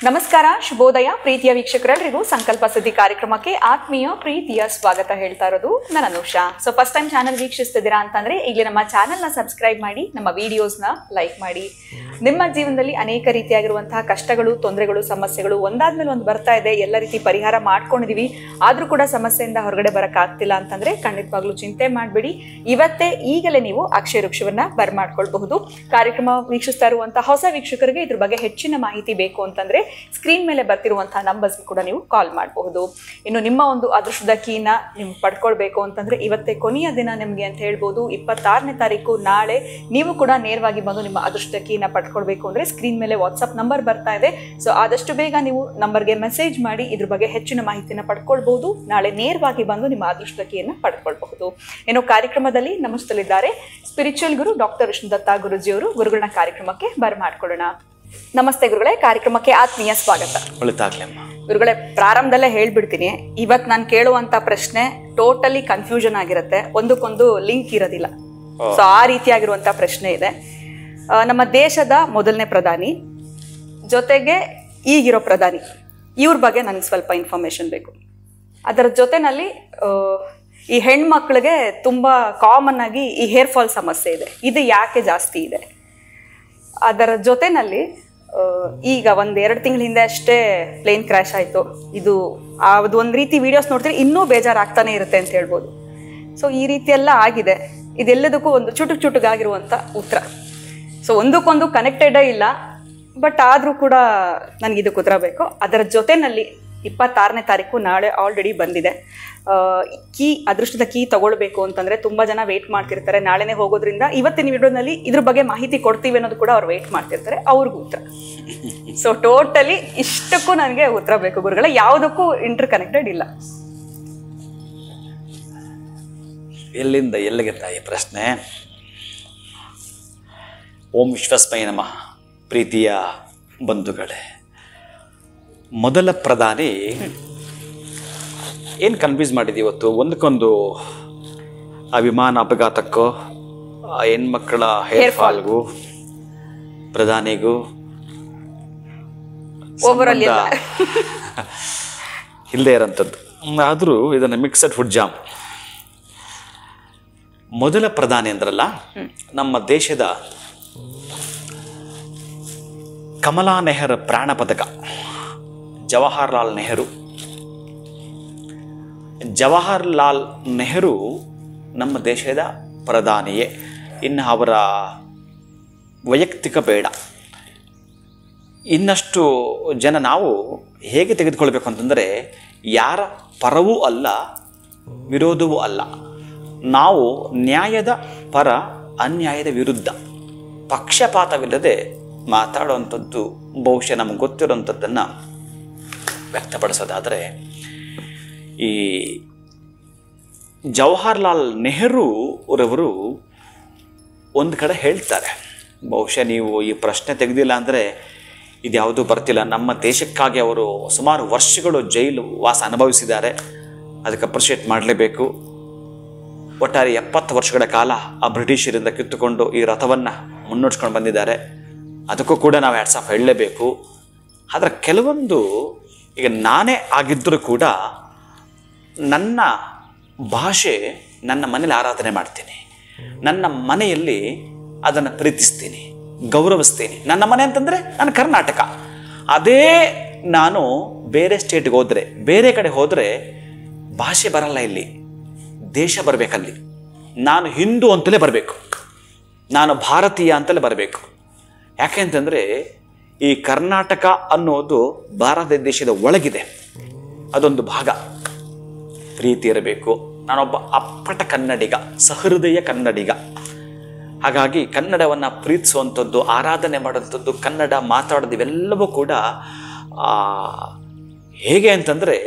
ನಮಸ್ಕಾರ, ಶುಭೋದಯ ಪ್ರೀತಿಯ ವೀಕ್ಷಕರೆಲ್ಲರಿಗೂ ಸಂಕಲ್ಪ ಸಿದ್ಧಿ ಕಾರ್ಯಕ್ರಮಕ್ಕೆ ಆತ್ಮೀಯ ಪ್ರೀತಿಯ ಸ್ವಾಗತ ಹೇಳ್ತಾ ಇರೋದು ನಾನು Anusha. So first time channel ವೀಕ್ಷಿಸ್ತಿದ್ದೀರಾ ಅಂತಂದ್ರೆ ಈಗಲೇ ನಮ್ಮ ಚಾನೆಲ್ನ ಸಬ್ಸ್ಕ್ರೈಬ್ ಮಾಡಿ, ನಮ್ಮ ವಿಡಿಯೋಸ್ನ ಲೈಕ್ ಮಾಡಿ. ನಿಮ್ಮ ಜೀವನದಲ್ಲಿ ಅನೇಕ ರೀತಿಯಾಗಿರುವಂತಹ ಕಷ್ಟಗಳು, ತೊಂದರೆಗಳು, ಸಮಸ್ಯೆಗಳು ಒಂದಾದ್ಮೇಲೆ ಒಂದು ಬರ್ತಾ ಇದೆ. ಎಲ್ಲ ರೀತಿ ಪರಿಹಾರ ಮಾಡ್ಕೊಂಡಿದೀವಿ, ಆದ್ರೂ ಕೂಡ ಸಮಸ್ಯೆಯಿಂದ ಹೊರಗಡೆ ಬರಕ್ಕಾಗ್ತಿಲ್ಲ ಅಂತಂದ್ರೆ ಖಂಡಿತವಾಗ್ಲೂ ಚಿಂತೆ ಮಾಡಬೇಡಿ. ಇವತ್ತೇ ಈಗಲೇ ನೀವು ಅಕ್ಷಯ ವೃಕ್ಷವನ್ನ ಬರ್ಮಾಡ್ಕೊಳ್ಬಹುದು. ಕಾರ್ಯಕ್ರಮ ವೀಕ್ಷಿಸ್ತಾ ಇರುವಂತಹ ಹೊಸ ವೀಕ್ಷಕರಿಗೆ ಇದ್ರ ಬಗ್ಗೆ ಹೆಚ್ಚಿನ ಮಾಹಿತಿ ಬೇಕು ಅಂತಂದ್ರೆ ಸ್ಕ್ರೀನ್ ಮೇಲೆ ಬರ್ತಿರುವಂತಹ ನಂಬರ್ಸ್ಗೆ ಕೂಡ ನೀವು ಕಾಲ್ ಮಾಡಬಹುದು. ಇನ್ನು ನಿಮ್ಮ ಒಂದು ಅದೃಷ್ಟದ ಕೀನ ನೀವು ಪಡ್ಕೊಳ್ಬೇಕು ಅಂತಂದ್ರೆ ಇವತ್ತೇ ಕೊನೆಯ ದಿನ ನಿಮ್ಗೆ ಅಂತ ಹೇಳ್ಬೋದು. 26ನೇ ತಾರೀಕು ನಾಳೆ ನೀವು ಕೂಡ ನೇರವಾಗಿ ಬಂದು ನಿಮ್ಮ ಅದೃಷ್ಟದ ಕೀನ ಪಡ್ಕೊಳ್ಬೇಕು ಅಂದ್ರೆ ಸ್ಕ್ರೀನ್ ಮೇಲೆ ವಾಟ್ಸ್ಆಪ್ ನಂಬರ್ ಬರ್ತಾ ಇದೆ. ಸೊ ಆದಷ್ಟು ಬೇಗ ನೀವು ನಂಬರ್ಗೆ ಮೆಸೇಜ್ ಮಾಡಿ ಇದ್ರ ಬಗ್ಗೆ ಹೆಚ್ಚಿನ ಮಾಹಿತಿನ ಪಡ್ಕೊಳ್ಬಹುದು. ನಾಳೆ ನೇರವಾಗಿ ಬಂದು ನಿಮ್ಮ ಅದೃಷ್ಟದ ಕೀಯನ್ನ ಪಡ್ಕೊಳ್ಬಹುದು. ಇನ್ನು ಕಾರ್ಯಕ್ರಮದಲ್ಲಿ ನಮಸ್ತಲಿದ್ದಾರೆ ಸ್ಪಿರಿಚುವಲ್ ಗುರು ಡಾಕ್ಟರ್ ವಿಷ್ಣುದತ್ತ ಗುರುಜಿಯವರು. ಗುರುಗಳನ್ನ ಕಾರ್ಯಕ್ರಮಕ್ಕೆ ಬರ್ಮಾಡ್ಕೊಳ್ಳೋಣ. ನಮಸ್ತೆ ಗುರುಗಳೇ, ಕಾರ್ಯಕ್ರಮಕ್ಕೆ ಆತ್ಮೀಯ ಸ್ವಾಗತ. ಗುರುಗಳೇ, ಪ್ರಾರಂಭದಲ್ಲೇ ಹೇಳ್ಬಿಡ್ತೀನಿ, ಇವತ್ತು ನಾನು ಕೇಳುವಂತ ಪ್ರಶ್ನೆ ಟೋಟಲಿ ಕನ್ಫ್ಯೂಷನ್ ಆಗಿರುತ್ತೆ, ಒಂದಕ್ಕೊಂದು ಲಿಂಕ್ ಇರೋದಿಲ್ಲ. ಸೊ ಆ ರೀತಿಯಾಗಿರುವಂತ ಪ್ರಶ್ನೆ ಇದೆ. ನಮ್ಮ ದೇಶದ ಮೊದಲನೇ ಪ್ರಧಾನಿ ಜೊತೆಗೆ ಈಗಿರೋ ಪ್ರಧಾನಿ, ಇವ್ರ ಬಗ್ಗೆ ನನಗೆ ಸ್ವಲ್ಪ ಇನ್ಫಾರ್ಮೇಶನ್ ಬೇಕು. ಅದರ ಜೊತೆನಲ್ಲಿ ಈ ಹೆಣ್ಮಕ್ಳಿಗೆ ತುಂಬಾ ಕಾಮನ್ ಆಗಿ ಈ ಹೇರ್ ಫಾಲ್ ಸಮಸ್ಯೆ ಇದೆ, ಇದು ಯಾಕೆ ಜಾಸ್ತಿ ಇದೆ? ಅದರ ಜೊತೆನಲ್ಲಿ ಈಗ ಒಂದೆರಡು ತಿಂಗಳ ಹಿಂದೆ ಅಷ್ಟೇ ಪ್ಲೇನ್ ಕ್ರ್ಯಾಶ್ ಆಯಿತು. ಇದು ಅದು ಒಂದು ರೀತಿ ವಿಡಿಯೋಸ್ ನೋಡ್ತೀರಿ ಇನ್ನೂ ಬೇಜಾರಾಗ್ತಾನೆ ಇರುತ್ತೆ ಅಂತ ಹೇಳ್ಬೋದು. ಸೊ ಈ ರೀತಿ ಎಲ್ಲ ಆಗಿದೆ. ಇದೆಲ್ಲದಕ್ಕೂ ಒಂದು ಚುಟುಕಾಗಿರುವಂಥ ಉತ್ತರ. ಸೊ ಒಂದಕ್ಕೊಂದು ಕನೆಕ್ಟೆಡೇ ಇಲ್ಲ, ಬಟ್ ಆದರೂ ಕೂಡ ನನಗೆ ಇದಕ್ಕೆ ಉತ್ತರ ಬೇಕು. ಅದರ ಜೊತೆನಲ್ಲಿ 26ನೇ ತಾರೀಕು ನಾಳೆ ಆಲ್ರೆಡಿ ಬಂದಿದೆ. ಅದೃಷ್ಟದ ಕೀ ತಗೊಳ್ಬೇಕು ಅಂತಂದ್ರೆ ತುಂಬಾ ಜನ ವೇಟ್ ಮಾಡ್ತಿರ್ತಾರೆ. ನಾಳೆನೇ ಹೋಗೋದ್ರಿಂದ ಇವತ್ತಿನ ವಿಡಿಯೋನಲ್ಲಿ ಇದ್ರ ಬಗ್ಗೆ ಮಾಹಿತಿ ಕೊಡ್ತೀವಿ ಅನ್ನೋದು ಕೂಡ ಅವ್ರು ವೇಟ್ ಮಾಡ್ತಿರ್ತಾರೆ, ಅವ್ರಿಗೂ ಉತ್ತರ. ಸೊ ಟೋಟಲಿ ಇಷ್ಟಕ್ಕೂ ನನಗೆ ಉತ್ತರ ಬೇಕು ಗುರುಗಳೇ, ಯಾವುದಕ್ಕೂ ಇಂಟರ್ ಕನೆಕ್ಟೆಡ್ ಇಲ್ಲ. ಎಲ್ಲಿಂದ ಎಲ್ಲಿಗೆ ತಾಯಿ ಪ್ರಶ್ನೆ? ಓಂ ವಿಶ್ವಸ್ಮೈ ನಮಃ. ಪ್ರೀತಿಯ ಬಂಧುಗಳೇ, ಮೊದಲ ಪ್ರಧಾನಿ ಏನು ಕನ್ಫ್ಯೂಸ್ ಮಾಡಿದ್ದೀವಿ ಇವತ್ತು. ಒಂದಕ್ಕೊಂದು ಆ ವಿಮಾನ ಅಪಘಾತಕ್ಕೋ, ಆ ಹೆಣ್ಮಕ್ಕಳ ಹೇರ್ ಫಾಲ್ಗೂ, ಪ್ರಧಾನಿಗೂ ಇಲ್ಲದೆ ಇರೋಂಥದ್ದು. ಆದರೂ ಇದನ್ನು ಮಿಕ್ಸಡ್ ಫುಡ್ ಜಾಮ್. ಮೊದಲ ಪ್ರಧಾನಿ ಅಂದ್ರಲ್ಲ, ನಮ್ಮ ದೇಶದ ಕಮಲಾ ನೆಹರು ಪ್ರಾಣ ಪದಕ ಜವಾಹರ್ಲಾಲ್ ನೆಹರು. ಜವಾಹರ್ಲಾಲ್ ನೆಹರು ನಮ್ಮ ದೇಶದ ಪ್ರಧಾನಿಯೇ, ಇನ್ನು ಅವರ ವೈಯಕ್ತಿಕ ಬೇಡ. ಇನ್ನಷ್ಟು ಜನ ನಾವು ಹೇಗೆ ತೆಗೆದುಕೊಳ್ಬೇಕು ಅಂತಂದರೆ, ಯಾರ ಪರವೂ ಅಲ್ಲ, ವಿರೋಧವೂ ಅಲ್ಲ. ನಾವು ನ್ಯಾಯದ ಪರ, ಅನ್ಯಾಯದ ವಿರುದ್ಧ, ಪಕ್ಷಪಾತವಿಲ್ಲದೆ ಮಾತಾಡುವಂಥದ್ದು ಬಹುಶಃ ನಮಗೆ ಗೊತ್ತಿರೋಂಥದ್ದನ್ನು ವ್ಯಕ್ತಪಡಿಸೋದಾದರೆ, ಈ ಜವಾಹರ್ಲಾಲ್ ನೆಹರು ಅವರವರು ಒಂದು ಕಡೆ ಹೇಳ್ತಾರೆ, ಬಹುಶಃ ನೀವು ಈ ಪ್ರಶ್ನೆ ತೆಗೆದಿಲ್ಲ ಅಂದರೆ ಇದ್ಯಾವುದೂ ಬರ್ತಿಲ್ಲ. ನಮ್ಮ ದೇಶಕ್ಕಾಗಿ ಅವರು ಸುಮಾರು ವರ್ಷಗಳು ಜೈಲು ವಾಸ ಅನುಭವಿಸಿದ್ದಾರೆ, ಅದಕ್ಕೆ ಅಪ್ರಿಷಿಯೇಟ್ ಮಾಡಲೇಬೇಕು. ಒಟ್ಟಾರೆ 70 ವರ್ಷಗಳ ಕಾಲ ಆ ಬ್ರಿಟಿಷರಿಂದ ಕಿತ್ತುಕೊಂಡು ಈ ರಥವನ್ನು ಮುನ್ನಡೆಸ್ಕೊಂಡು ಬಂದಿದ್ದಾರೆ, ಅದಕ್ಕೂ ಕೂಡ ನಾವು ಹ್ಯಾಟ್ಸ್ ಆಫ್ ಹೇಳಲೇಬೇಕು. ಆದರೆ ಕೆಲವೊಂದು, ಈಗ ನಾನೇ ಆಗಿದ್ದರೂ ಕೂಡ ನನ್ನ ಭಾಷೆ ನನ್ನ ಮನೇಲಿ ಆರಾಧನೆ ಮಾಡ್ತೀನಿ, ನನ್ನ ಮನೆಯಲ್ಲಿ ಅದನ್ನು ಪ್ರೀತಿಸ್ತೀನಿ, ಗೌರವಿಸ್ತೀನಿ. ನನ್ನ ಮನೆ ಅಂತಂದರೆ ನನ್ನ ಕರ್ನಾಟಕ. ಅದೇ ನಾನು ಬೇರೆ ಸ್ಟೇಟ್ಗೆ ಹೋದರೆ, ಬೇರೆ ಕಡೆ ಹೋದರೆ ಭಾಷೆ ಬರಲ್ಲ, ಇಲ್ಲಿ ದೇಶ ಬರಬೇಕಲ್ಲಿ. ನಾನು ಹಿಂದೂ ಅಂತಲೇ ಬರಬೇಕು, ನಾನು ಭಾರತೀಯ ಅಂತಲೇ ಬರಬೇಕು. ಯಾಕೆ ಅಂತಂದರೆ ಈ ಕರ್ನಾಟಕ ಅನ್ನೋದು ಭಾರತ ದೇಶದ ಒಳಗಿದೆ, ಅದೊಂದು ಭಾಗ. ಪ್ರೀತಿ ಇರಬೇಕು. ನಾನೊಬ್ಬ ಅಪ್ಪಟ ಕನ್ನಡಿಗ, ಸಹೃದಯ ಕನ್ನಡಿಗ. ಹಾಗಾಗಿ ಕನ್ನಡವನ್ನು ಪ್ರೀತಿಸುವಂಥದ್ದು, ಆರಾಧನೆ ಮಾಡುವಂಥದ್ದು, ಕನ್ನಡ ಮಾತಾಡೋದು ಇವೆಲ್ಲವೂ ಕೂಡ ಹೇಗೆ ಅಂತಂದರೆ,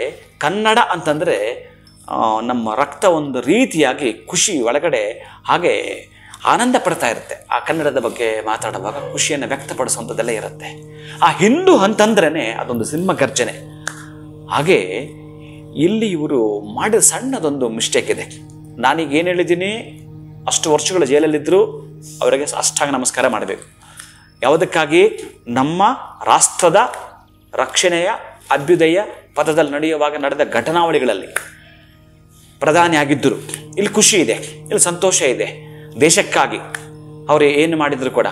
ಕನ್ನಡ ಅಂತಂದರೆ ನಮ್ಮ ರಕ್ತ ಒಂದು ರೀತಿಯಾಗಿ ಖುಷಿ ಒಳಗಡೆ ಹಾಗೆ ಆನಂದ ಪಡ್ತಾ ಇರುತ್ತೆ. ಆ ಕನ್ನಡದ ಬಗ್ಗೆ ಮಾತಾಡುವಾಗ ಖುಷಿಯನ್ನು ವ್ಯಕ್ತಪಡಿಸುವಂಥದ್ದೆಲ್ಲ ಇರುತ್ತೆ. ಆ ಹಿಂದೂ ಅಂತಂದ್ರೇ ಅದೊಂದು ಸಿಂಹ ಗರ್ಜನೆ. ಹಾಗೆ ಇಲ್ಲಿ ಇವರು ಮಾಡಿದ ಸಣ್ಣದೊಂದು ಮಿಸ್ಟೇಕ್ ಇದೆ. ನಾನೀಗ ಏನು ಹೇಳಿದ್ದೀನಿ, ಅಷ್ಟು ವರ್ಷಗಳು ಜೈಲಲ್ಲಿದ್ದರು, ಅವರಿಗೆ ಅಷ್ಟಾಂಗ ನಮಸ್ಕಾರ ಮಾಡಬೇಕು. ಯಾವುದಕ್ಕಾಗಿ? ನಮ್ಮ ರಾಷ್ಟ್ರದ ರಕ್ಷಣೆಯ ಅಭ್ಯುದಯ ಪಥದಲ್ಲಿ ನಡೆಯುವಾಗ ನಡೆದ ಘಟನಾವಳಿಗಳಲ್ಲಿ ಪ್ರಧಾನಿ ಆಗಿದ್ದರು. ಇಲ್ಲಿ ಖುಷಿ ಇದೆ, ಇಲ್ಲಿ ಸಂತೋಷ ಇದೆ ದೇಶಕ್ಕಾಗಿ ಅವರು ಏನು ಮಾಡಿದ್ರು ಕೂಡ.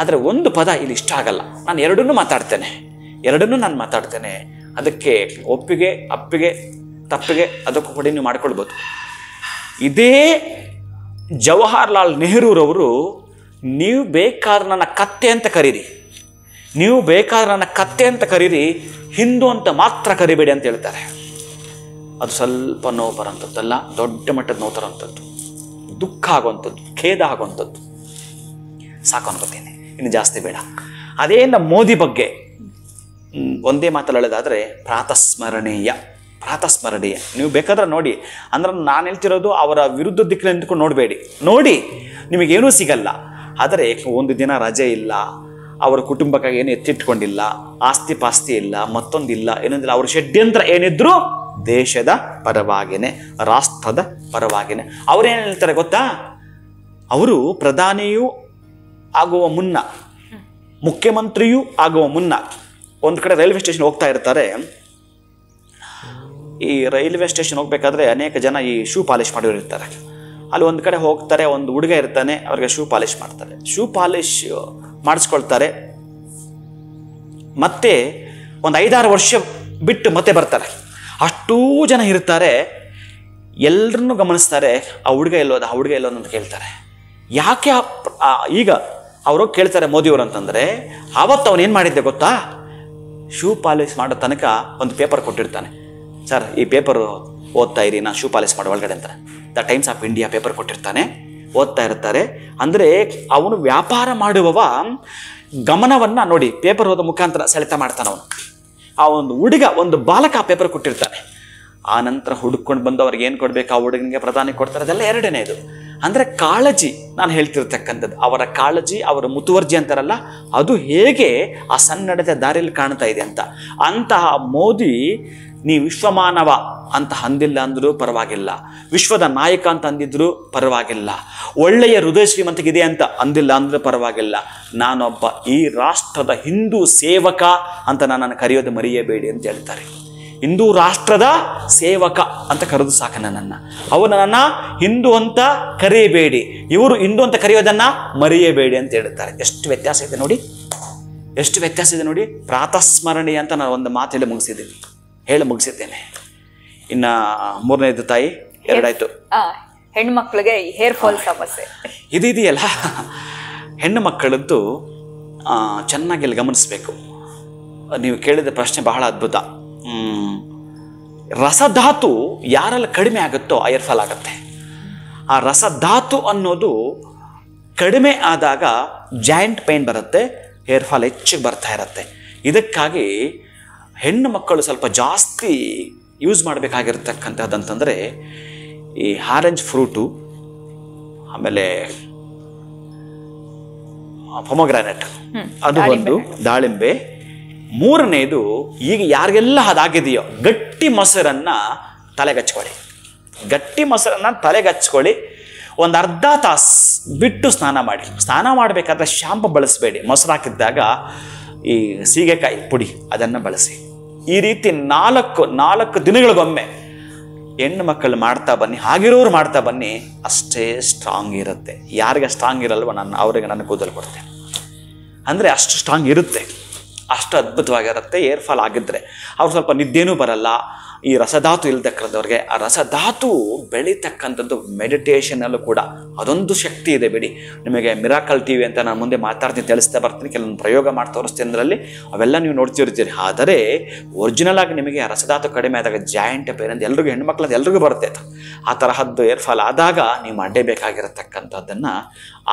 ಆದರೆ ಒಂದು ಪದ ಇಲ್ಲಿ ಇಷ್ಟ ಆಗಲ್ಲ. ನಾನು ಎರಡನ್ನೂ ಮಾತಾಡ್ತೇನೆ. ಅದಕ್ಕೆ ಒಪ್ಪಿಗೆ, ಅಪ್ಪಿಗೆ, ತಪ್ಪಿಗೆ ಅದಕ್ಕೂ ಕೂಡ ನೀವು ಮಾಡ್ಕೊಳ್ಬೋದು. ಇದೇ ಜವಾಹರ್ಲಾಲ್ ನೆಹರೂರವರು ನೀವು ಬೇಕಾದ್ರೆ ನನ್ನ ಕತ್ತೆ ಅಂತ ಕರೀರಿ, ಹಿಂದೂ ಅಂತ ಮಾತ್ರ ಕರಿಬೇಡಿ ಅಂತ ಹೇಳ್ತಾರೆ. ಅದು ಸ್ವಲ್ಪ ನೋವು ಬರೋಂಥದ್ದಲ್ಲ, ದೊಡ್ಡ ಮಟ್ಟದ ನೋವು ತರೋಂಥದ್ದು, ದುಃಖ ಆಗುವಂಥದ್ದು, ಖೇದ ಆಗುವಂಥದ್ದು. ಸಾಕು ಅನ್ಕೋತೀನಿ, ಇನ್ನು ಜಾಸ್ತಿ ಬೇಡ. ಅದೇ ನಮ್ಮ ಮೋದಿ ಬಗ್ಗೆ ಒಂದೇ ಮಾತಲ್ಲಿ ಹೇಳೋದಾದರೆ ಪ್ರಾತಸ್ಮರಣೀಯ. ನೀವು ಬೇಕಾದ್ರೆ ನೋಡಿ. ಅಂದ್ರೆ ನಾನು ಹೇಳ್ತಿರೋದು ಅವರ ವಿರುದ್ಧ ದಿಕ್ಕಿನಲ್ಲಿ ನಿಂತ್ಕೊಂಡು ನೋಡಬೇಡಿ. ನೋಡಿ, ನಿಮಗೇನೂ ಸಿಗಲ್ಲ. ಆದರೆ ಒಂದು ದಿನ ರಜೆ ಇಲ್ಲ, ಅವರ ಕುಟುಂಬಕ್ಕಾಗಿ ಏನು ಎತ್ತಿಟ್ಕೊಂಡಿಲ್ಲ, ಆಸ್ತಿ ಪಾಸ್ತಿ ಇಲ್ಲ, ಮತ್ತೊಂದಿಲ್ಲ, ಏನಂದ್ರೆ ಅವ್ರ ಷಡ್ಯಂತ್ರ ಏನಿದ್ರು ದೇಶದ ಪರವಾಗಿನೇ, ರಾಷ್ಟ್ರದ ಪರವಾಗಿನೇ. ಅವರೇನು ಹೇಳ್ತಾರೆ ಗೊತ್ತಾ? ಅವರು ಪ್ರಧಾನಿಯೂ ಆಗುವ ಮುನ್ನ, ಮುಖ್ಯಮಂತ್ರಿಯೂ ಆಗುವ ಮುನ್ನ ಒಂದು ಕಡೆ ರೈಲ್ವೆ ಸ್ಟೇಷನ್ ಹೋಗ್ತಾ ಇರ್ತಾರೆ. ಈ ರೈಲ್ವೆ ಸ್ಟೇಷನ್ ಹೋಗ್ಬೇಕಾದ್ರೆ ಅನೇಕ ಜನ ಈ ಶೂ ಪಾಲಿಶ್ ಮಾಡಿರ್ತಾರೆ. ಅಲ್ಲಿ ಒಂದು ಕಡೆ ಹೋಗ್ತಾರೆ, ಒಂದು ಹುಡುಗ ಇರ್ತಾನೆ, ಅವ್ರಿಗೆ ಶೂ ಪಾಲಿಶ್ ಮಾಡ್ತಾರೆ. ಶೂ ಪಾಲಿಶ್ ಮಾಡಿಸ್ಕೊಳ್ತಾರೆ. ಮತ್ತೆ ಒಂದು 5-6 ವರ್ಷ ಬಿಟ್ಟು ಮತ್ತೆ ಬರ್ತಾರೆ. ಅಷ್ಟೂ ಜನ ಇರ್ತಾರೆ. ಎಲ್ಲರನ್ನೂ ಗಮನಿಸ್ತಾರೆ. ಆ ಹುಡುಗ ಎಲ್ಲೋದ ಅಂತ ಕೇಳ್ತಾರೆ. ಯಾಕೆ ಈಗ ಅವರು ಕೇಳ್ತಾರೆ ಮೋದಿಯವರು ಅಂತಂದರೆ, ಆವತ್ತು ಅವನೇನು ಮಾಡಿದ್ದೆ ಗೊತ್ತಾ? ಶೂ ಪಾಲಿಶ್ ಮಾಡೋ ತನಕ ಒಂದು ಪೇಪರ್ ಕೊಟ್ಟಿರ್ತಾನೆ. ಸರ್, ಈ ಪೇಪರು ಓದ್ತಾ ಇರಿ, ನಾನು ಶೂ ಪಾಲಿಶ್ ಮಾಡೋ ಒಳಗಡೆ ಅಂತಾರೆ. The Times of India paper ಕೊಟ್ಟಿರ್ತಾನೆ, ಓದ್ತಾ ಇರ್ತಾರೆ. ಅಂದರೆ ಅವನು ವ್ಯಾಪಾರ ಮಾಡುವವ ಗಮನವನ್ನು ನೋಡಿ ಪೇಪರ್ ಓದೋ ಮುಖಾಂತರ ಸೆಳೆತ ಮಾಡ್ತಾನೆ ಅವನು. ಆ ಒಂದು ಹುಡುಗ, ಒಂದು ಬಾಲಕ ಆ ಪೇಪರ್ ಕೊಟ್ಟಿರ್ತಾನೆ. ಆ ನಂತರ ಹುಡುಕೊಂಡು ಬಂದು ಅವ್ರಿಗೆ ಏನು ಕೊಡಬೇಕು, ಆ ಹುಡುಗನಿಗೆ ಪ್ರಧಾನಿ ಕೊಡ್ತಾರೆ. ಅದೆಲ್ಲ ಎರಡನೇದು. ಅಂದರೆ ಕಾಳಜಿ, ನಾನು ಹೇಳ್ತಿರ್ತಕ್ಕಂಥದ್ದು ಅವರ ಕಾಳಜಿ, ಅವರ ಮುತುವರ್ಜಿ ಅಂತಾರಲ್ಲ, ಅದು ಹೇಗೆ ಆ ಸನ್ನಡತೆ ದಾರಿಯಲ್ಲಿ ಕಾಣ್ತಾ ಇದೆ ಅಂತ. ಅಂತಹ ಮೋದಿ ನೀವು ವಿಶ್ವಮಾನವ ಅಂತ ಅಂದಿಲ್ಲ ಅಂದರೂ ಪರವಾಗಿಲ್ಲ, ವಿಶ್ವದ ನಾಯಕ ಅಂತ ಅಂದಿದ್ರು ಪರವಾಗಿಲ್ಲ, ಒಳ್ಳೆಯ ಹೃದಯ ಶ್ರೀಮಂತಿಗಿದೆ ಅಂತ ಅಂದಿಲ್ಲ ಅಂದರೂ ಪರವಾಗಿಲ್ಲ, ನಾನೊಬ್ಬ ಈ ರಾಷ್ಟ್ರದ ಹಿಂದೂ ಸೇವಕ ಅಂತ ನನ್ನನ್ನು ಕರೆಯೋದು ಮರೆಯಬೇಡಿ ಅಂತ ಹೇಳ್ತಾರೆ. ಹಿಂದೂ ರಾಷ್ಟ್ರದ ಸೇವಕ ಅಂತ ಕರೆದು ಸಾಕು ನನ್ನನ್ನು. ಅವನು ನನ್ನ ಹಿಂದೂ ಅಂತ ಕರೆಯಬೇಡಿ, ಇವರು ಹಿಂದೂ ಅಂತ ಕರೆಯೋದನ್ನು ಮರೆಯಬೇಡಿ ಅಂತ ಹೇಳ್ತಾರೆ. ಎಷ್ಟು ವ್ಯತ್ಯಾಸ ಇದೆ ನೋಡಿ. ಪ್ರಾತಸ್ಮರಣೆ ಅಂತ ನಾನು ಒಂದು ಮಾತು ಹೇಳಿ ಮುಗಿಸಿದ್ದೇನೆ. ಇನ್ನು ಮೂರನೇದು ತಾಯಿ, ಎರಡಾಯ್ತು. ಹೆಣ್ಣು ಮಕ್ಕಳಿಗೆ ಹೇರ್ ಫಾಲ್ ಸಮಸ್ಯೆ ಇದೆಯಲ್ಲ, ಹೆಣ್ಣು ಮಕ್ಕಳದ್ದು ಚೆನ್ನಾಗಿ ಅಲ್ಲಿ ಗಮನಿಸಬೇಕು. ನೀವು ಕೇಳಿದ ಪ್ರಶ್ನೆ ಬಹಳ ಅದ್ಭುತ. ರಸಧಾತು ಯಾರೆಲ್ಲ ಕಡಿಮೆ ಆಗುತ್ತೋ ಆ ಹೇರ್ ಫಾಲ್ ಆಗುತ್ತೆ. ಆ ರಸಧಾತು ಅನ್ನೋದು ಕಡಿಮೆ ಆದಾಗ ಜಾಯಿಂಟ್ ಪೈನ್ ಬರುತ್ತೆ, ಹೇರ್ ಫಾಲ್ ಹೆಚ್ಚಿಗೆ ಬರ್ತಾ ಇರುತ್ತೆ. ಇದಕ್ಕಾಗಿ ಹೆಣ್ಣು ಮಕ್ಕಳು ಸ್ವಲ್ಪ ಜಾಸ್ತಿ ಯೂಸ್ ಮಾಡಬೇಕಾಗಿರ್ತಕ್ಕಂಥದ್ದಂತಂದರೆ ಈ ಆರೆಂಜ್ ಫ್ರೂಟು, ಆಮೇಲೆ ಪೊಮೊಗ್ರಾನೆಟ್, ಅದು ಒಂದು, ದಾಳಿಂಬೆ. ಮೂರನೇದು, ಈಗ ಯಾರಿಗೆಲ್ಲ ಅದಾಗಿದೆಯೋ ಗಟ್ಟಿ ಮೊಸರನ್ನು ತಲೆಗಚ್ಕೊಳ್ಳಿ. ಒಂದು ಅರ್ಧ ತಾಸು ಬಿಟ್ಟು ಸ್ನಾನ ಮಾಡಬೇಕಾದ್ರೆ ಶಾಂಪು ಬಳಸಬೇಡಿ. ಮೊಸರು ಹಾಕಿದ್ದಾಗ ಈ ಸೀಗೆಕಾಯಿ ಪುಡಿ ಅದನ್ನು ಬಳಸಿ. ಈ ರೀತಿ 4 ದಿನಗಳಿಗೊಮ್ಮೆ ಹೆಣ್ಣು ಮಕ್ಕಳು ಮಾಡ್ತಾ ಬನ್ನಿ. ಆಗಿರೋರು ಮಾಡ್ತಾ ಬನ್ನಿ, ಅಷ್ಟೇ ಸ್ಟ್ರಾಂಗ್ ಇರುತ್ತೆ. ಯಾರಿಗೆ ಸ್ಟ್ರಾಂಗ್ ಇರಲ್ವ ಅವರಿಗೆ ನನ್ನ ಕೂದಲು ಕೊಡ್ತೇನೆ. ಅಂದರೆ ಅಷ್ಟು ಸ್ಟ್ರಾಂಗ್ ಇರುತ್ತೆ, ಅಷ್ಟು ಅದ್ಭುತವಾಗಿರುತ್ತೆ. ಏರ್ ಫಾಲ್ ಆಗಿದ್ದರೆ ಅವ್ರು ಸ್ವಲ್ಪ ನಿದ್ದೆನೂ ಬರಲ್ಲ. ಈ ರಸಧಾತು ಇಲ್ದಕ್ಕಂಥವ್ರಿಗೆ ಆ ರಸಧಾತು ಬೆಳೀತಕ್ಕಂಥದ್ದು ಮೆಡಿಟೇಷನಲ್ಲೂ ಕೂಡ ಅದೊಂದು ಶಕ್ತಿ ಇದೆ ಬಿಡಿ. ನಿಮಗೆ ಮಿರಾಕಲ್ ಟಿವಿ ಅಂತ ನಾನು ಮುಂದೆ ಮಾತಾಡ್ತೀನಿ, ತಿಳಿಸ್ತಾ ಬರ್ತೀನಿ, ಕೆಲವೊಂದು ಪ್ರಯೋಗ ಮಾಡಿ ತೋರಿಸ್ತೀನಿ. ಅದರಲ್ಲಿ ಅವೆಲ್ಲ ನೀವು ನೋಡ್ತಿರ್ತೀರಿ. ಆದರೆ ಒರಿಜಿನಲ್ ಆಗಿ ನಿಮಗೆ ಆ ರಸಧಾತು ಕಡಿಮೆ ಆದಾಗ ಜಾಯಿಂಟ್ ಪೇನ್ ಅಂತ ಎಲ್ರಿಗೂ, ಹೆಣ್ಮಕ್ಳದ್ದು ಎಲ್ರಿಗೂ ಬರುತ್ತೆ. ಆ ತರಹದ್ದು ಏರ್ ಫಾಲ್ ಆದಾಗ ನೀವು ಮಾಡಲೇಬೇಕಾಗಿರತಕ್ಕಂಥದ್ದನ್ನು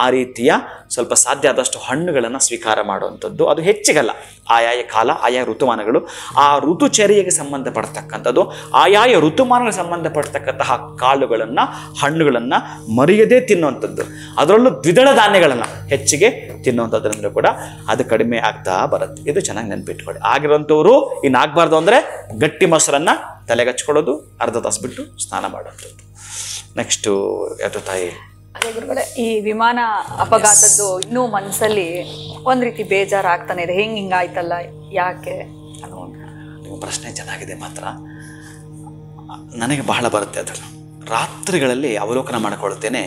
ಆ ರೀತಿಯ ಸ್ವಲ್ಪ ಸಾಧ್ಯ ಆದಷ್ಟು ಹಣ್ಣುಗಳನ್ನು ಸ್ವೀಕಾರ ಮಾಡುವಂಥದ್ದು. ಅದು ಹೆಚ್ಚಿಗಲ್ಲ, ಆಯಾಯ ಕಾಲ, ಆಯಾ ಋತುಮಾನಗಳು, ಆ ಋತುಚರ್ಯೆಗೆ ಸಂಬಂಧಪಡ್ತಕ್ಕಂಥದ್ದು, ಆಯಾಯ ಋತುಮಾನಗಳಿಗೆ ಸಂಬಂಧಪಡ್ತಕ್ಕಂತಹ ಕಾಳುಗಳನ್ನು, ಹಣ್ಣುಗಳನ್ನು ಮರೆಯದೇ ತಿನ್ನುವಂಥದ್ದು. ಅದರಲ್ಲೂ ದ್ವಿದಳ ಧಾನ್ಯಗಳನ್ನು ಹೆಚ್ಚಿಗೆ ತಿನ್ನುವಂಥದ್ರಿಂದ ಕೂಡ ಅದು ಕಡಿಮೆ ಆಗ್ತಾ ಬರುತ್ತೆ. ಇದು ಚೆನ್ನಾಗಿ ನೆನಪಿಟ್ಕೊಳ್ಳಿ. ಆಗಿರುವಂಥವ್ರು ಇನ್ನಾಗಬಾರ್ದು ಅಂದರೆ ಗಟ್ಟಿ ಮೊಸರನ್ನು ತಲೆಗಚ್ಕೊಳ್ಳೋದು, ಅರ್ಧ ತಾಸು ಬಿಟ್ಟು ಸ್ನಾನ ಮಾಡುವಂಥದ್ದು. ನೆಕ್ಸ್ಟು ಯಾವುದು ತಾಯಿ? ಅದೇ ಗುರುಗಳೇ, ಈ ವಿಮಾನ ಅಪಘಾತದ್ದು ಇನ್ನೂ ಮನಸ್ಸಲ್ಲಿ ಒಂದು ರೀತಿ ಬೇಜಾರಾಗ್ತಾನೆ ಇದೆ. ಹಿಂಗಾಯ್ತಲ್ಲ, ಯಾಕೆ? ನಿಮ್ಮ ಪ್ರಶ್ನೆ ಚೆನ್ನಾಗಿದೆ ಮಾತ್ರ. ನನಗೆ ಬಹಳ ಬರುತ್ತೆ ಅದು. ರಾತ್ರಿಗಳಲ್ಲಿ ಅವಲೋಕನ ಮಾಡಿಕೊಳ್ತೇನೆ.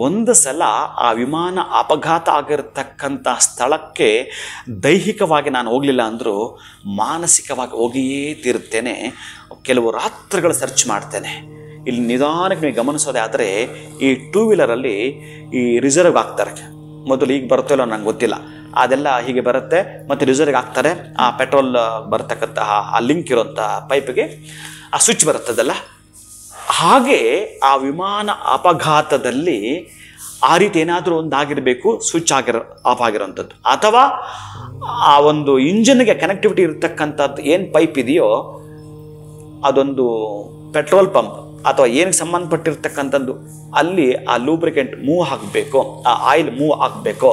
ಒಂದು ಸಲ ಆ ವಿಮಾನ ಅಪಘಾತ ಆಗಿರತಕ್ಕಂಥ ಸ್ಥಳಕ್ಕೆ ದೈಹಿಕವಾಗಿ ನಾನು ಹೋಗಲಿಲ್ಲ ಅಂದರೂ ಮಾನಸಿಕವಾಗಿ ಹೋಗಿಯೇ ತೀರುತ್ತೇನೆ. ಕೆಲವು ರಾತ್ರಿಗಳು ಸರ್ಚ್ ಮಾಡ್ತೇನೆ. ಇಲ್ಲಿ ನಿಧಾನಕ್ಕೆ ನೀವು ಗಮನಿಸೋದೇ ಆದರೆ ಈ 2 ವೀಲರಲ್ಲಿ ಈ ರಿಸರ್ವ್ ಆಗ್ತಾರೆ. ಮೊದಲು ಈಗ ಬರುತ್ತೋ ಇಲ್ಲೋ ನನಗೆ ಗೊತ್ತಿಲ್ಲ, ಅದೆಲ್ಲ ಹೀಗೆ ಬರುತ್ತೆ ಮತ್ತು ರಿಸರ್ವ್ಗೆ ಹಾಕ್ತಾರೆ. ಆ ಪೆಟ್ರೋಲ್ ಬರ್ತಕ್ಕಂತಹ ಆ ಲಿಂಕ್ ಇರೋಂಥ ಪೈಪಿಗೆ ಆ ಸ್ವಿಚ್ ಬರುತ್ತದಲ್ಲ, ಹಾಗೆ ಆ ವಿಮಾನ ಅಪಘಾತದಲ್ಲಿ ಆ ರೀತಿ ಏನಾದರೂ ಒಂದು ಆಗಿರಬೇಕು, ಸ್ವಿಚ್ ಆಫ್ ಆಗಿರೋಂಥದ್ದು. ಅಥವಾ ಆ ಒಂದು ಇಂಜಿನ್ಗೆ ಕನೆಕ್ಟಿವಿಟಿ ಇರತಕ್ಕಂಥದ್ದು ಏನು ಪೈಪ್ ಇದೆಯೋ ಅದೊಂದು ಪೆಟ್ರೋಲ್ ಪಂಪ್ ಅಥವಾ ಏನಕ್ಕೆ ಸಂಬಂಧಪಟ್ಟಿರ್ತಕ್ಕಂಥದ್ದು ಅಲ್ಲಿ ಆ ಲೂಬ್ರಿಕೆಂಟ್ ಮೂವ್ ಆಗಬೇಕು, ಆ ಆಯಿಲ್ ಮೂವ್ ಆಗಬೇಕು.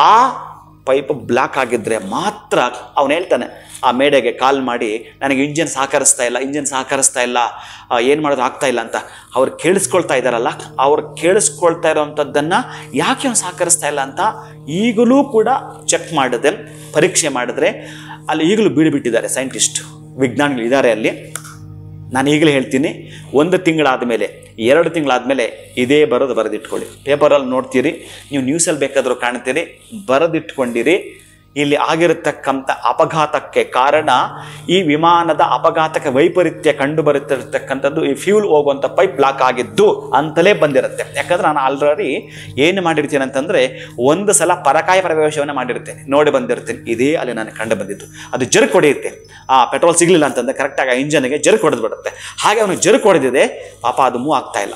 ಆ ಪೈಪ್ ಬ್ಲಾಕ್ ಆಗಿದ್ದರೆ ಮಾತ್ರ ಅವನು ಹೇಳ್ತಾನೆ ಆ ಮೇಡೆಗೆ ಕಾಲ್ ಮಾಡಿ, ನನಗೆ ಇಂಜಿನ್ ಸಹಕರಿಸ್ತಾ ಇಲ್ಲ, ಏನು ಮಾಡೋದು ಆಗ್ತಾ ಇಲ್ಲ ಅಂತ. ಅವ್ರು ಕೇಳಿಸ್ಕೊಳ್ತಾ ಇದ್ದಾರಲ್ಲ, ಅವ್ರು ಕೇಳಿಸ್ಕೊಳ್ತಾ ಇರೋವಂಥದ್ದನ್ನು ಯಾಕೆ ಅವ್ನು ಸಹಕರಿಸ್ತಾ ಇಲ್ಲ ಅಂತ ಈಗಲೂ ಕೂಡ ಚೆಕ್ ಮಾಡಿದೆ, ಪರೀಕ್ಷೆ ಮಾಡಿದ್ರೆ ಅಲ್ಲಿ ಈಗಲೂ ಬೀಡುಬಿಟ್ಟಿದ್ದಾರೆ ಸೈಂಟಿಸ್ಟ್, ವಿಜ್ಞಾನಿಗಳು ಇದ್ದಾರೆ ಅಲ್ಲಿ. ನಾನು ಈಗಲೇ ಹೇಳ್ತೀನಿ, 1 ತಿಂಗಳಾದ ಮೇಲೆ 2 ತಿಂಗಳಾದಮೇಲೆ ಇದೇ ಬರೆದಿಟ್ಕೊಳ್ಳಿ. ಪೇಪರಲ್ಲಿ ನೋಡ್ತೀರಿ, ನೀವು ನ್ಯೂಸಲ್ಲಿ ಬೇಕಾದರೂ ಕಾಣ್ತೀರಿ, ಬರೆದಿಟ್ಕೊಂಡಿರಿ. ಇಲ್ಲಿ ಆಗಿರತಕ್ಕಂಥ ಅಪಘಾತಕ್ಕೆ ಕಾರಣ ಈ ವಿಮಾನದ ಅಪಘಾತಕ್ಕೆ ವೈಪರೀತ್ಯ ಕಂಡು ಬರುತ್ತಿರತಕ್ಕಂಥದ್ದು ಈ ಫ್ಯೂಲ್ ಹೋಗುವಂಥ ಪೈಪ್ ಬ್ಲಾಕ್ ಆಗಿದ್ದು ಅಂತಲೇ ಬಂದಿರುತ್ತೆ. ಯಾಕಂದ್ರೆ ನಾನು ಆಲ್ರೆಡಿ ಏನು ಮಾಡಿರ್ತೀನಿ ಅಂತಂದರೆ, ಒಂದು ಸಲ ಪರಕಾಯ ಪ್ರವೇಶವನ್ನು ಮಾಡಿರ್ತೇನೆ, ನೋಡಿ ಬಂದಿರ್ತೇನೆ. ಇದೇ ಅಲ್ಲಿ ನಾನು ಕಂಡು ಬಂದಿದ್ದು. ಅದು ಜರ್ಕ್ ಹೊಡೆಯುತ್ತೆ. ಆ ಪೆಟ್ರೋಲ್ ಸಿಗಲಿಲ್ಲ ಅಂತಂದರೆ ಕರೆಕ್ಟಾಗಿ ಆ ಇಂಜನ್ಗೆ ಜರ್ಕ್ ಹೊಡೆದು ಬಿಡುತ್ತೆ. ಹಾಗೆ ಅವನು ಜರ್ಕ್ ಹೊಡೆದಿದೆ, ಪಾಪ ಅದು ಮೂವ್ ಆಗ್ತಾ ಇಲ್ಲ,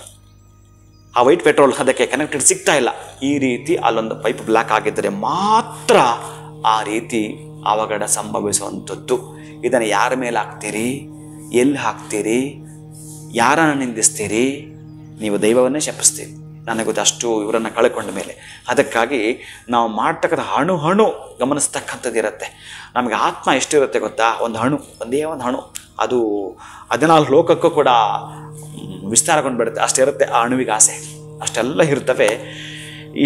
ಆ ವೈಟ್ ಪೆಟ್ರೋಲ್ ಅದಕ್ಕೆ ಕನೆಕ್ಟೆಡ್ ಸಿಗ್ತಾ ಇಲ್ಲ. ಈ ರೀತಿ ಅಲ್ಲೊಂದು ಪೈಪ್ ಬ್ಲಾಕ್ ಆಗಿದ್ದರೆ ಮಾತ್ರ ಆ ರೀತಿ ಅವಘಡ ಸಂಭವಿಸುವಂಥದ್ದು. ಇದನ್ನು ಯಾರ ಮೇಲೆ ಹಾಕ್ತೀರಿ, ಎಲ್ಲಿ ಹಾಕ್ತೀರಿ, ಯಾರನ್ನು ನಿಂದಿಸ್ತೀರಿ? ನೀವು ದೈವವನ್ನೇ ಶಪಿಸ್ತೀರಿ. ನನಗೆ ಗೊತ್ತು, ಅಷ್ಟು ಇವರನ್ನು ಕಳ್ಕೊಂಡ ಮೇಲೆ. ಅದಕ್ಕಾಗಿ ನಾವು ಮಾಡ್ತಕ್ಕಂಥ ಅಣು ಗಮನಿಸ್ತಕ್ಕಂಥದ್ದು ಇರುತ್ತೆ. ನಮಗೆ ಆತ್ಮ ಎಷ್ಟಿರುತ್ತೆ ಗೊತ್ತಾ? ಒಂದೇ ಒಂದು ಅಣು, ಅದು 14 ಲೋಕಕ್ಕೂ ಕೂಡ ವಿಸ್ತಾರಗೊಂಡು ಅಷ್ಟಿರುತ್ತೆ ಆ ಅಣುವಿಗೆ ಆಸೆ. ಅಷ್ಟೆಲ್ಲ ಇರ್ತವೆ.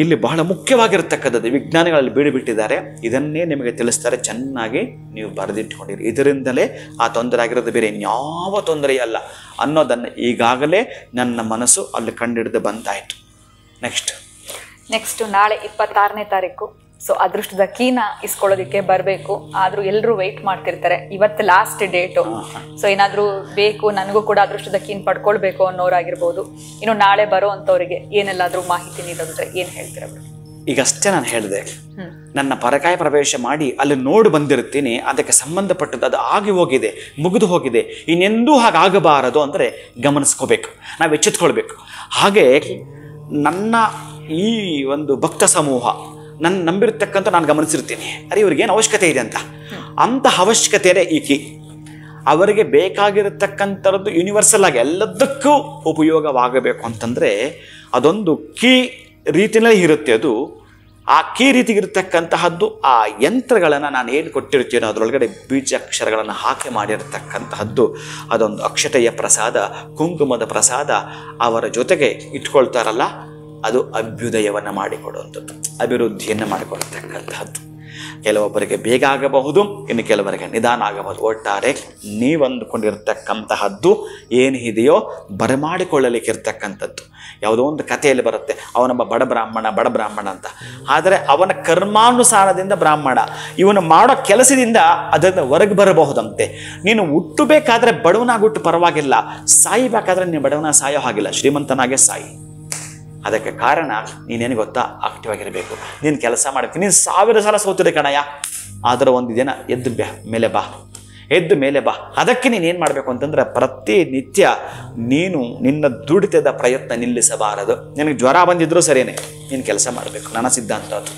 ಇಲ್ಲಿ ಬಹಳ ಮುಖ್ಯವಾಗಿರ್ತಕ್ಕಂಥದ್ದು ವಿಜ್ಞಾನಿಗಳಲ್ಲಿ ಬೀಡುಬಿಟ್ಟಿದ್ದಾರೆ. ಇದನ್ನೇ ನಿಮಗೆ ತಿಳಿಸ್ತಾರೆ, ಚೆನ್ನಾಗಿ ನೀವು ಬರೆದಿಟ್ಕೊಂಡಿರಿ. ಇದರಿಂದಲೇ ಆ ತೊಂದರೆ ಆಗಿರೋದು ಬೇರೆ ಇನ್ಯಾವ ತೊಂದರೆಯಲ್ಲ ಅನ್ನೋದನ್ನು ಈಗಾಗಲೇ ನನ್ನ ಮನಸ್ಸು ಅಲ್ಲಿ ಕಂಡಿಡಿದು ಬಂದಾಯಿತು. ನೆಕ್ಸ್ಟ್ ನಾಳೆ 26ನೇ ತಾರೀಕು. ಸೊ ಅದೃಷ್ಟದ ಕೀನ ಇಸ್ಕೊಳ್ಳೋದಕ್ಕೆ ಬರಬೇಕು. ಆದರೂ ಎಲ್ಲರೂ ವೆಯ್ಟ್ ಮಾಡ್ತಿರ್ತಾರೆ, ಇವತ್ತು ಲಾಸ್ಟ್ ಡೇಟು. ಸೊ ಏನಾದರೂ ಬೇಕು, ನನಗೂ ಕೂಡ ಅದೃಷ್ಟದ ಕೀನ್ ಪಡ್ಕೊಳ್ಬೇಕು ಅನ್ನೋರಾಗಿರ್ಬೋದು. ಇನ್ನು ನಾಳೆ ಬರೋ ಅಂಥವ್ರಿಗೆ ಏನೆಲ್ಲಾದರೂ ಮಾಹಿತಿ ನೀಡೋದ್ರೆ ಏನು ಹೇಳ್ತೀರ? ಈಗಷ್ಟೇ ನಾನು ಹೇಳಿದೆ, ನನ್ನ ಪರಕಾಯ ಪ್ರವೇಶ ಮಾಡಿ ಅಲ್ಲಿ ನೋಡಿ ಬಂದಿರ್ತೀನಿ. ಅದಕ್ಕೆ ಸಂಬಂಧಪಟ್ಟದ್ದು ಅದು ಆಗಿ ಹೋಗಿದೆ, ಮುಗಿದು ಹೋಗಿದೆ, ಇನ್ನೆಂದೂ ಹಾಗಾಗಬಾರದು ಅಂದರೆ ಗಮನಿಸ್ಕೋಬೇಕು, ನಾವು ಎಚ್ಚೆತ್ಕೊಳ್ಬೇಕು. ಹಾಗೆ ನನ್ನ ಈ ಒಂದು ಭಕ್ತ ಸಮೂಹ ನನ್ನ ನಂಬಿರ್ತಕ್ಕಂಥ ನಾನು ಗಮನಿಸಿರ್ತೀನಿ, ಅರೆ ಇವ್ರಿಗೇನು ಅವಶ್ಯಕತೆ ಇದೆ ಅಂಥ ಅವಶ್ಯಕತೆಯೇ ಈ ಕೀ. ಅವರಿಗೆ ಬೇಕಾಗಿರತಕ್ಕಂಥದ್ದು ಯೂನಿವರ್ಸಲ್ ಆಗಿ ಎಲ್ಲದಕ್ಕೂ ಉಪಯೋಗವಾಗಬೇಕು ಅಂತಂದರೆ ಅದೊಂದು ಕೀ ರೀತಿಯಲ್ಲಿ ಇರುತ್ತೆ. ಅದು ಆ ಕೀ ರೀತಿಗಿರ್ತಕ್ಕಂತಹದ್ದು ಆ ಯಂತ್ರಗಳನ್ನು ನಾನು ಏನು ಕೊಟ್ಟಿರ್ತೀನೋ ಅದರೊಳಗಡೆ ಬೀಜಾಕ್ಷರಗಳನ್ನು ಹಾಕಿ ಮಾಡಿರತಕ್ಕಂತಹದ್ದು. ಅದೊಂದು ಅಕ್ಷತೆಯ ಪ್ರಸಾದ, ಕುಂಕುಮದ ಪ್ರಸಾದ ಅವರ ಜೊತೆಗೆ ಇಟ್ಕೊಳ್ತಾರಲ್ಲ, ಅದು ಅಭ್ಯುದಯವನ್ನು ಮಾಡಿಕೊಡುವಂಥದ್ದು, ಅಭಿವೃದ್ಧಿಯನ್ನು ಮಾಡಿಕೊಳ್ತಕ್ಕಂತಹದ್ದು. ಕೆಲವೊಬ್ಬರಿಗೆ ಬೇಗ ಆಗಬಹುದು, ಇನ್ನು ಕೆಲವರಿಗೆ ನಿಧಾನ ಆಗಬಹುದು. ಒಟ್ಟಾರೆ ನೀವಂದುಕೊಂಡಿರ್ತಕ್ಕಂತಹದ್ದು ಏನು ಇದೆಯೋ ಬರಮಾಡಿಕೊಳ್ಳಲಿಕ್ಕಿರ್ತಕ್ಕಂಥದ್ದು. ಯಾವುದೋ ಒಂದು ಕಥೆಯಲ್ಲಿ ಬರುತ್ತೆ, ಅವನೊಬ್ಬ ಬಡ ಬ್ರಾಹ್ಮಣ ಅಂತ. ಆದರೆ ಅವನ ಕರ್ಮಾನುಸಾರದಿಂದ ಬ್ರಾಹ್ಮಣ, ಇವನು ಮಾಡೋ ಕೆಲಸದಿಂದ ಅದರಿಂದ ಹೊರಗೆ ಬರಬಹುದಂತೆ. ನೀನು ಹುಟ್ಟಬೇಕಾದ್ರೆ ಬಡವನಾಗಿ ಹುಟ್ಟು ಪರವಾಗಿಲ್ಲ, ಸಾಯಬೇಕಾದ್ರೆ ನೀನು ಬಡವನ ಸಾಯೋ ಹಾಗಿಲ್ಲ, ಶ್ರೀಮಂತನಾಗೆ ಸಾಯಿ. ಅದಕ್ಕೆ ಕಾರಣ ನೀನೇನು ಗೊತ್ತಾ, ಆಕ್ಟಿವ್ ಆಗಿರಬೇಕು. ನೀನು ಕೆಲಸ ಮಾಡಬೇಕು. ನೀನು 1000 ಸಲ ಸೋತಿದೆ ಕಣಯ್ಯ, ಆದರೆ ಒಂದು ದಿನ ಎದ್ದು ಮೇಲೆ ಬಾ. ಅದಕ್ಕೆ ನೀನೇನು ಮಾಡಬೇಕು ಅಂತಂದ್ರೆ ಪ್ರತಿನಿತ್ಯ ನೀನು ನಿನ್ನ ದುಡಿತದ ಪ್ರಯತ್ನ ನಿಲ್ಲಿಸಬಾರದು. ನಿನಗೆ ಜ್ವರ ಬಂದಿದ್ರೂ ಸರಿಯೇ, ನೀನು ಕೆಲಸ ಮಾಡಬೇಕು. ನನ್ನ ಸಿದ್ಧಾಂತ ಅದು.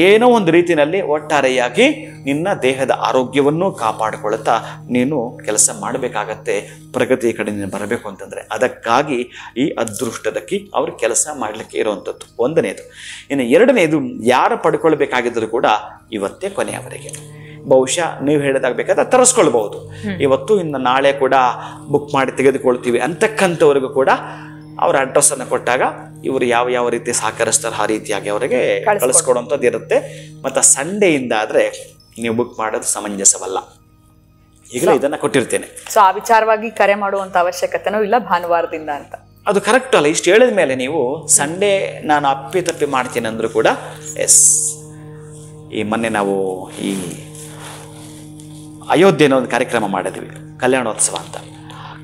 ಏನೋ ಒಂದು ರೀತಿಯಲ್ಲಿ ಒಟ್ಟಾರೆಯಾಗಿ ನಿನ್ನ ದೇಹದ ಆರೋಗ್ಯವನ್ನು ಕಾಪಾಡಿಕೊಳ್ಳುತ್ತಾ ನೀನು ಕೆಲಸ ಮಾಡಬೇಕಾಗತ್ತೆ. ಪ್ರಗತಿಯ ಕಡೆ ನೀನು ಬರಬೇಕು ಅಂತಂದರೆ ಅದಕ್ಕಾಗಿ ಈ ಅದೃಷ್ಟದಕ್ಕೆ ಅವರು ಕೆಲಸ ಮಾಡಲಿಕ್ಕೆ ಇರುವಂಥದ್ದು ಒಂದನೇದು. ಇನ್ನು ಎರಡನೇದು, ಯಾರು ಪಡ್ಕೊಳ್ಬೇಕಾಗಿದ್ದರೂ ಕೂಡ ಇವತ್ತೇ ಕೊನೆಯವರೆಗೆ. ಬಹುಶಃ ನೀವು ಹೇಳಿದಾಗಬೇಕಾದ್ರೆ ತರಿಸ್ಕೊಳ್ಬಹುದು, ಇವತ್ತು ಇನ್ನು ನಾಳೆ ಕೂಡ ಬುಕ್ ಮಾಡಿ ತೆಗೆದುಕೊಳ್ತೀವಿ ಅಂತಕ್ಕಂಥವ್ರಿಗೂ ಕೂಡ ಅವರ ಅಡ್ರೆಸ್ಸನ್ನು ಕೊಟ್ಟಾಗ ಇವರು ಯಾವ ರೀತಿ ಸಹಕರಿಸ್ತಾರೆ ಆ ರೀತಿಯಾಗಿ ಅವರಿಗೆ ಕಳಿಸ್ಕೊಡುವಂಥದ್ದು ಇರುತ್ತೆ. ಮತ್ತು ಸಂಡೆಯಿಂದ ಆದರೆ ನೀವು ಬುಕ್ ಮಾಡೋದು ಸಮಂಜಸವಲ್ಲ. ಈಗಲೇ ಇದನ್ನು ಕೊಟ್ಟಿರ್ತೇನೆ. ಸೊ ಆ ವಿಚಾರವಾಗಿ ಕರೆ ಮಾಡುವಂಥ ಅವಶ್ಯಕತೆನೂ ಇಲ್ಲ ಭಾನುವಾರದಿಂದ ಅಂತ. ಅದು ಕರೆಕ್ಟ್ ಅಲ್ಲ. ಇಷ್ಟು ಹೇಳಿದ ಮೇಲೆ ನೀವು ಸಂಡೇ ನಾನು ಅಪ್ಪಿ ಮಾಡ್ತೀನಿ ಅಂದರೂ ಕೂಡ ಎಸ್. ಈ ಮೊನ್ನೆ ನಾವು ಈ ಅಯೋಧ್ಯೆನ ಒಂದು ಕಾರ್ಯಕ್ರಮ ಮಾಡಿದ್ವಿ, ಕಲ್ಯಾಣೋತ್ಸವ ಅಂತ.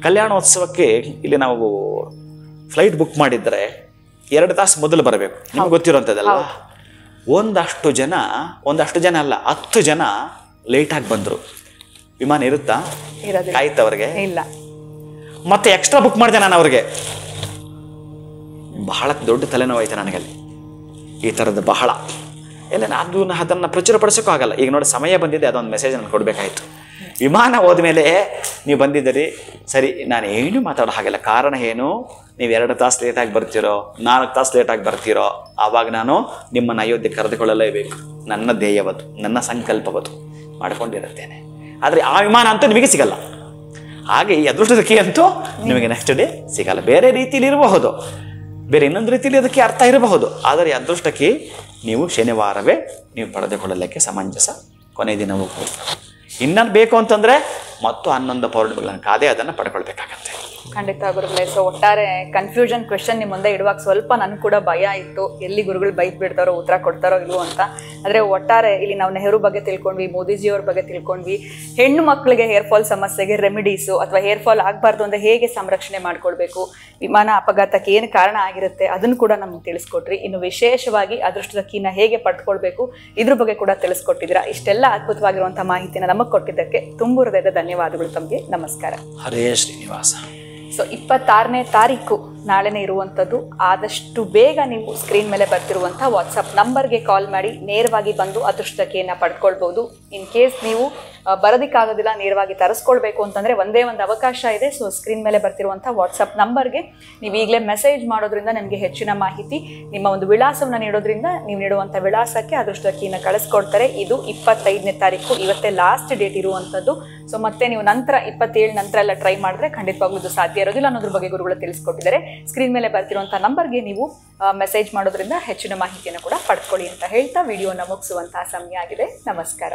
ಕಲ್ಯಾಣೋತ್ಸವಕ್ಕೆ ಇಲ್ಲಿ ನಾವು ಫ್ಲೈಟ್ ಬುಕ್ ಮಾಡಿದರೆ 2 ತಾಸು ಮೊದಲು ಬರಬೇಕು. ನಿಮ್ಗೆ ಗೊತ್ತಿರೋಂಥದ್ದಲ್ಲ. ಒಂದಷ್ಟು ಜನ ಅಲ್ಲ 10 ಜನ ಲೇಟಾಗಿ ಬಂದರು. ವಿಮಾನ ಇರುತ್ತಾ? ಕಾಯ್ತವ್ರಿಗೆ ಇಲ್ಲ. ಮತ್ತೆ ಎಕ್ಸ್ಟ್ರಾ ಬುಕ್ ಮಾಡಿದೆ ನಾನು ಅವ್ರಿಗೆ. ಬಹಳ ದೊಡ್ಡ ತಲೆನೋವಾಯ್ತು ನನಗಲ್ಲಿ. ಈ ಥರದ್ದು ಬಹಳ ಎಲ್ಲ ಅದನ್ನು ಪ್ರಚುರಪಡಿಸೋಕ್ಕೂ ಆಗಲ್ಲ. ಈಗ ನೋಡಿ ಸಮಯ ಬಂದಿದೆ, ಅದೊಂದು ಮೆಸೇಜ್ ನಾನು ಕೊಡಬೇಕಾಯ್ತು. ವಿಮಾನ ಹೋದ್ಮೇಲೆ ನೀವು ಬಂದಿದ್ದೀರಿ ಸರಿ, ನಾನು ಏನು ಮಾತಾಡೋ ಹಾಗೆಲ್ಲ. ಕಾರಣ ಏನು? ನೀವು 2 ತಾಸು ಲೇಟಾಗಿ ಬರ್ತೀರೋ, 4 ತಾಸು ಲೇಟಾಗಿ ಬರ್ತೀರೋ, ಆವಾಗ ನಾನು ನಿಮ್ಮನ್ನು ಅಯೋಧ್ಯೆ ಕರೆದುಕೊಳ್ಳಲೇಬೇಕು. ನನ್ನ ಧ್ಯೇಯವದು, ನನ್ನ ಸಂಕಲ್ಪವದು ಮಾಡ್ಕೊಂಡಿರುತ್ತೇನೆ. ಆದರೆ ಆ ವಿಮಾನ ಅಂತೂ ನಿಮಗೆ ಸಿಗಲ್ಲ. ಹಾಗೆ ಈ ಅದೃಷ್ಟದ ಕೀ ಅಂತೂ ನಿಮಗೆ ನೆಕ್ಸ್ಟ್ ಡೇ ಸಿಗಲ್ಲ. ಬೇರೆ ರೀತಿಯಲ್ಲಿ ಇರಬಹುದು, ಬೇರೆ ಇನ್ನೊಂದು ರೀತಿಯಲ್ಲಿ ಅದಕ್ಕೆ ಅರ್ಥ ಇರಬಹುದು. ಆದರೆ ಈ ಅದೃಷ್ಟ ಕೀ ನೀವು ಶನಿವಾರವೇ ನೀವು ಪಡೆದುಕೊಳ್ಳಲಿಕ್ಕೆ ಸಮಂಜಸ. ಕೊನೆ ದಿನವೂ ಇನ್ನೊಂದು ಬೇಕು ಅಂತಂದರೆ ಮತ್ತು 11 ಪೌರ್ಣಿಮೆಗಳನ್ನು ಕಾದೇ ಅದನ್ನು ಪಡ್ಕೊಳ್ಬೇಕಾಗತ್ತೆ. ಖಂಡಿತ ಗುರುಗಳೇ. ಸೊ ಒಟ್ಟಾರೆ ಕನ್ಫ್ಯೂಷನ್ ಕ್ವೆಶನ್ ನಿಮ್ಮ ಮುಂದೆ ಇಡುವಾಗ ಸ್ವಲ್ಪ ನನ್ಗೆ ಕೂಡ ಭಯ ಇತ್ತು, ಎಲ್ಲಿ ಗುರುಗಳು ಬೈಕ್ ಬಿಡ್ತಾರೋ, ಉತ್ತರ ಕೊಡ್ತಾರೋ ಇಲ್ವೋ ಅಂತ. ಆದರೆ ಒಟ್ಟಾರೆ ಇಲ್ಲಿ ನಾವು ನೆಹರು ಬಗ್ಗೆ ತಿಳ್ಕೊಂಡ್ವಿ, ಮೋದಿಜಿಯವ್ರ ಬಗ್ಗೆ ತಿಳ್ಕೊಂಡ್ವಿ, ಹೆಣ್ಣು ಮಕ್ಕಳಿಗೆ ಹೇರ್ ಫಾಲ್ ಸಮಸ್ಯೆಗೆ ರೆಮಿಡೀಸು ಅಥವಾ ಹೇರ್ ಫಾಲ್ ಆಗಬಾರ್ದು ಅಂದರೆ ಹೇಗೆ ಸಂರಕ್ಷಣೆ ಮಾಡ್ಕೊಳ್ಬೇಕು, ವಿಮಾನ ಅಪಘಾತಕ್ಕೆ ಏನು ಕಾರಣ ಆಗಿರುತ್ತೆ ಅದನ್ನು ಕೂಡ ನಮ್ಗೆ ತಿಳಿಸ್ಕೊಟ್ರಿ. ಇನ್ನು ವಿಶೇಷವಾಗಿ ಅದೃಷ್ಟದ ಕೀನ ಹೇಗೆ ಪಡ್ಕೊಳ್ಬೇಕು ಇದ್ರ ಬಗ್ಗೆ ಕೂಡ ತಿಳಿಸ್ಕೊಟ್ಟಿದ್ದೀರಾ. ಇಷ್ಟೆಲ್ಲ ಅದ್ಭುತವಾಗಿರುವಂಥ ಮಾಹಿತಿನ ನಮಗೆ ಕೊಟ್ಟಿದ್ದಕ್ಕೆ ತುಂಬ ಹೃದಯದ ಧನ್ಯವಾದಗಳು ತಮಗೆ. ನಮಸ್ಕಾರ. ಹರೇ ಶ್ರೀನಿವಾಸ. ಸೊ 26ನೇ ತಾರೀಕು ನಾಳೆನೇ ಇರುವಂಥದ್ದು. ಆದಷ್ಟು ಬೇಗ ನೀವು ಸ್ಕ್ರೀನ್ ಮೇಲೆ ಬರ್ತಿರುವಂಥ ವಾಟ್ಸಪ್ ನಂಬರ್ಗೆ ಕಾಲ್ ಮಾಡಿ ನೇರವಾಗಿ ಬಂದು ಅದೃಷ್ಟಕೆಯನ್ನು ಪಡ್ಕೊಳ್ಬೋದು. ಇನ್ ಕೇಸ್ ನೀವು ಬರೋದಕ್ಕಾಗೋದಿಲ್ಲ, ನೇರವಾಗಿ ತರಿಸ್ಕೊಳ್ಬೇಕು ಅಂತಂದರೆ ಒಂದೇ ಒಂದು ಅವಕಾಶ ಇದೆ. ಸೊ ಸ್ಕ್ರೀನ್ ಮೇಲೆ ಬರ್ತಿರುವಂಥ ವಾಟ್ಸಪ್ ನಂಬರ್ಗೆ ನೀವು ಈಗಲೇ ಮೆಸೇಜ್ ಮಾಡೋದ್ರಿಂದ ನಿಮಗೆ ಹೆಚ್ಚಿನ ಮಾಹಿತಿ, ನಿಮ್ಮ ಒಂದು ವಿಳಾಸವನ್ನು ನೀಡೋದ್ರಿಂದ ನೀವು ನೀಡುವಂಥ ವಿಳಾಸಕ್ಕೆ ಅದೃಷ್ಟದ ಕೀನ ಕಳಿಸ್ಕೊಡ್ತಾರೆ. ಇದು 25ನೇ ತಾರೀಕು, ಇವತ್ತೇ ಲಾಸ್ಟ್ ಡೇಟ್ ಇರುವಂಥದ್ದು. ಸೊ ಮತ್ತೆ ನೀವು ನಂತರ 27 ನಂತರ ಎಲ್ಲ ಟ್ರೈ ಮಾಡಿದ್ರೆ ಖಂಡಿತವಾಗ್ಲೂ ಇದು ಸಾಧ್ಯ ಇರೋದಿಲ್ಲ ಅನ್ನೋದ್ರ ಬಗ್ಗೆ ಗುರುಗಳು ತಿಳಿಸ್ಕೊಟ್ಟಿದ್ದಾರೆ. ಸ್ಕ್ರೀನ್ ಮೇಲೆ ಬರ್ತಿರುವಂಥ ನಂಬರ್ಗೆ ನೀವು ಮೆಸೇಜ್ ಮಾಡೋದ್ರಿಂದ ಹೆಚ್ಚಿನ ಮಾಹಿತಿಯನ್ನು ಕೂಡ ಪಡ್ಕೊಳ್ಳಿ ಅಂತ ಹೇಳ್ತಾ ವಿಡಿಯೋನ ಮುಗಿಸುವಂತಹ ಸಮಯ ಆಗಿದೆ. ನಮಸ್ಕಾರ.